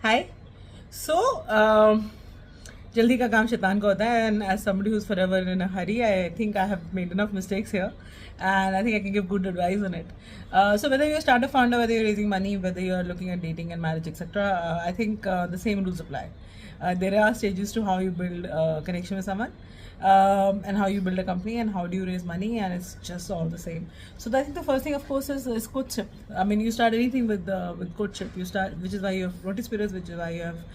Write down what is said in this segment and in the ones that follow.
Hi. So, जल्दी का काम शैतान का होता है, and as somebody who's forever in a hurry, I think I have made enough mistakes here, and I think I can give good advice on it. So whether you're a startup founder, whether you're raising money, whether you're looking at dating and marriage, etc., I think the same rules apply. There are stages to how you build a connection with someone, and how you build a company, and how do you raise money, and it's just all the same. So I think the first thing, of course, is courtship. I mean, you start anything with courtship. You start, which is why you have notice periods, which is why you have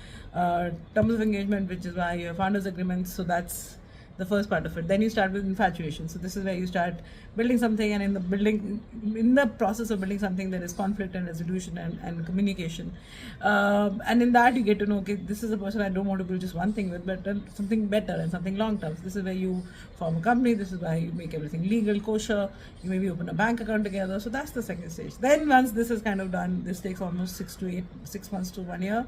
terms of engagement, which is why you have founders agreements. So that's the first part of it. Then you start with infatuation. So this is where you start building something, and in the process of building something, there is conflict and resolution and communication. And in that, you get to know, okay, this is a person I don't want to build just one thing with, but something better and something long term. So this is where you form a company. This is why you make everything legal, kosher. You maybe open a bank account together. So that's the second stage. Then once this is kind of done, this takes almost 6 months to 1 year.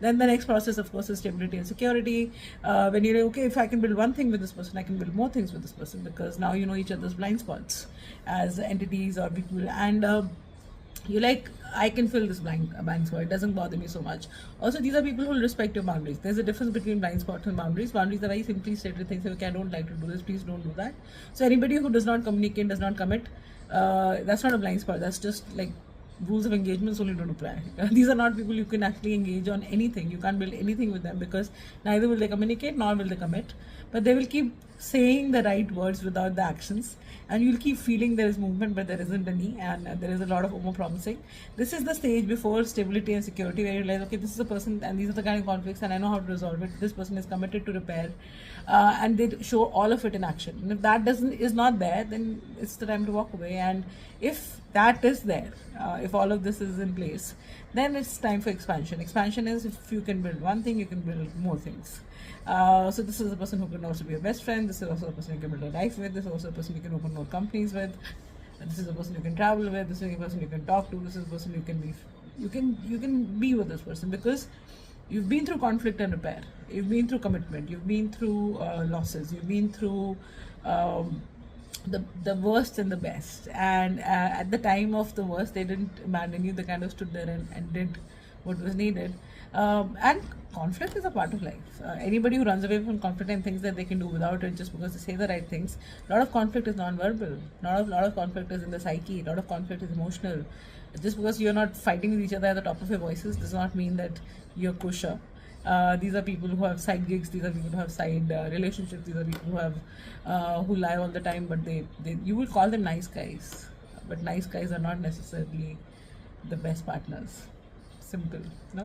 Then the next process, of course, is stability and security. When you're like, okay, if I can build one thing with this person, I can build more things with this person, because now you know each other's blind spots as entities or people, and you're like, I can fill this blind spot. It doesn't bother me so much. Also, these are people who will respect your boundaries. There's a difference between blind spots and boundaries. Boundaries are very simply stated things. Okay, I don't like to do this. Please don't do that. So anybody who does not communicate, does not commit, that's not a blind spot. That's just like rules of engagements only don't apply. These are not people you can actually engage on anything. You can't build anything with them, because neither will they communicate nor will they commit. But they will keep saying the right words without the actions, and you'll keep feeling there is movement but there isn't any, and there is a lot of over promising. This is the stage before stability and security, where you realize, okay, this is a person and these are the kind of conflicts and I know how to resolve it. This person is committed to repair, and they show all of it in action. And if that is not there, then it's the time to walk away. And if that is there, if all of this is in place, then it's time for expansion. Expansion is, if you can build one thing, you can build more things. So this is a person who can also be a best friend. This is also a person you can build a life with. This is also a person you can open more companies with. This is a person you can travel with. This is a person you can talk to. This is a person you can be with this person, because you've been through conflict and repair. You've been through commitment. You've been through losses. You've been through the worst and the best. And at the time of the worst, they didn't abandon you. They kind of stood there and did what was needed. And conflict is a part of life. Anybody who runs away from conflict and thinks that they can do without it just because they say the right things, a lot of conflict is non-verbal. A lot of conflict is in the psyche. A lot of conflict is emotional. Just because you're not fighting with each other at the top of your voices does not mean that you're kosher. These are people who have side gigs. These are people who have side relationships. These are people who lie all the time. But they you will call them nice guys, but nice guys are not necessarily the best partners. Simple. No?